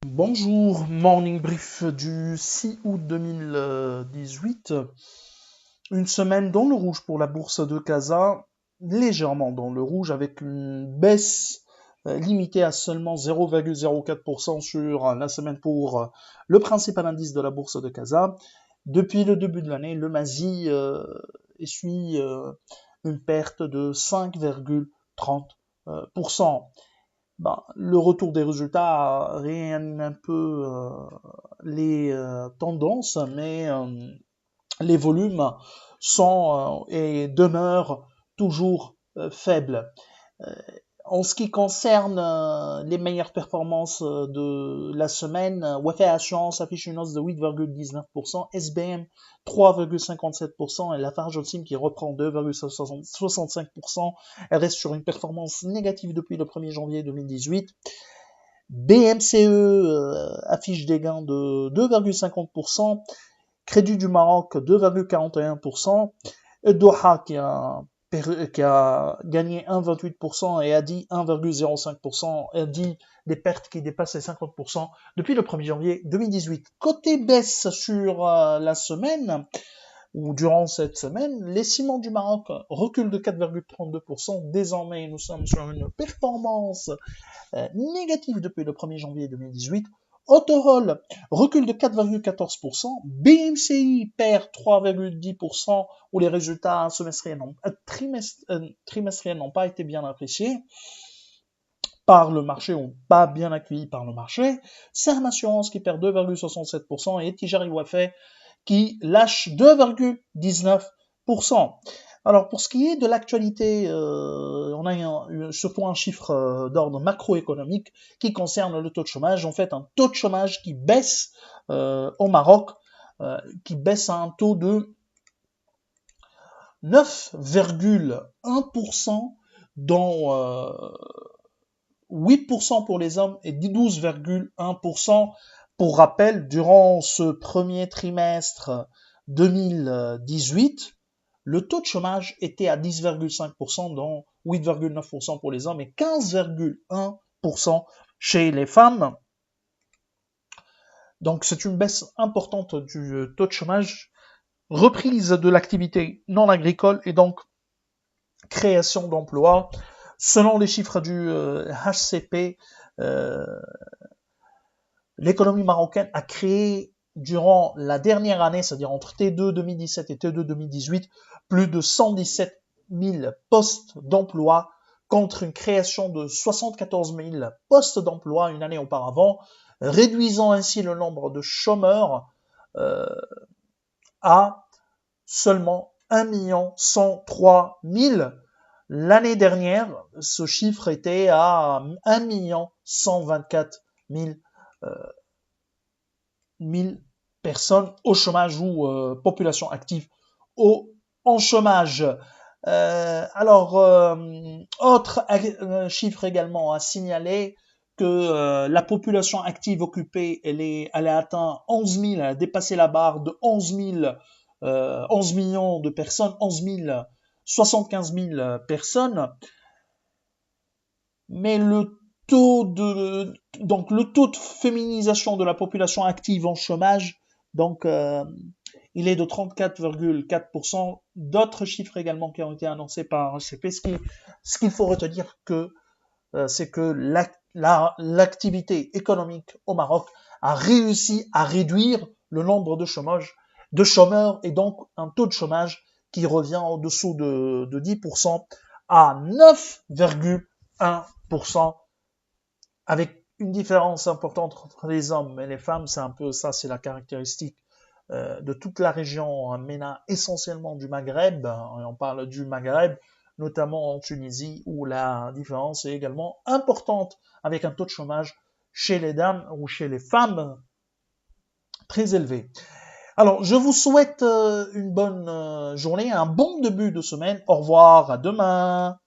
Bonjour, morning brief du 6 août 2018. Une semaine dans le rouge pour la bourse de Casa, légèrement dans le rouge avec une baisse limitée à seulement 0,04% sur la semaine pour le principal indice de la bourse de Casa. Depuis le début de l'année, le MASI essuie une perte de 5,30%. Le retour des résultats réanime un peu les tendances, mais les volumes sont et demeurent toujours faibles. Euh, En ce qui concerne les meilleures performances de la semaine, Wafa Assurance affiche une hausse de 8,19%, SBM 3,57% et Lafarge Holcim qui reprend 2,65%. Elle reste sur une performance négative depuis le 1er janvier 2018. BMCE affiche des gains de 2,50%, Crédit du Maroc 2,41%, Doha qui a gagné 1,28% et Adi 1,05%, Adi des pertes qui dépassent les 50% depuis le 1er janvier 2018. Côté baisse sur la semaine, ou durant cette semaine, les ciments du Maroc reculent de 4,32%. Désormais, nous sommes sur une performance négative depuis le 1er janvier 2018. Autoroll recule de 4,14%, BMCI perd 3,10% où les résultats trimestriels n'ont pas été bien appréciés par le marché ou pas bien accueillis par le marché. Serm Assurance qui perd 2,67% et Tijari Wafé qui lâche 2,19%. Alors pour ce qui est de l'actualité, on a surtout un chiffre d'ordre macroéconomique qui concerne le taux de chômage. En fait, un taux de chômage qui baisse au Maroc, qui baisse à un taux de 9,1%, dont 8% pour les hommes et 12,1%. Pour rappel, durant ce premier trimestre 2018, le taux de chômage était à 10,5%, dont 8,9% pour les hommes et 15,1% chez les femmes. Donc c'est une baisse importante du taux de chômage, reprise de l'activité non agricole et donc création d'emplois. Selon les chiffres du HCP, l'économie marocaine a créé durant la dernière année, c'est-à-dire entre T2 2017 et T2 2018, plus de 117 000 postes d'emploi contre une création de 74 000 postes d'emploi une année auparavant, réduisant ainsi le nombre de chômeurs à seulement 1 103 000. L'année dernière, ce chiffre était à 1 124 000 personnes au chômage ou population active en chômage. Autre chiffre également à signaler que la population active occupée, elle a atteint 11 000, elle a dépassé la barre de 11 millions de personnes, 75 000 personnes. Mais le taux de féminisation de la population active en chômage, il est de 34,4%. D'autres chiffres également qui ont été annoncés par HCP. Ce qu'il faut retenir c'est que l'activité économique au Maroc a réussi à réduire le nombre de chômeurs et donc un taux de chômage qui revient en dessous de 10% à 9,1%, avec une différence importante entre les hommes et les femmes. C'est un peu ça, c'est la caractéristique de toute la région MENA, essentiellement du Maghreb. On parle du Maghreb, notamment en Tunisie, où la différence est également importante, avec un taux de chômage chez les dames ou chez les femmes très élevé. Alors, je vous souhaite une bonne journée, un bon début de semaine. Au revoir, à demain.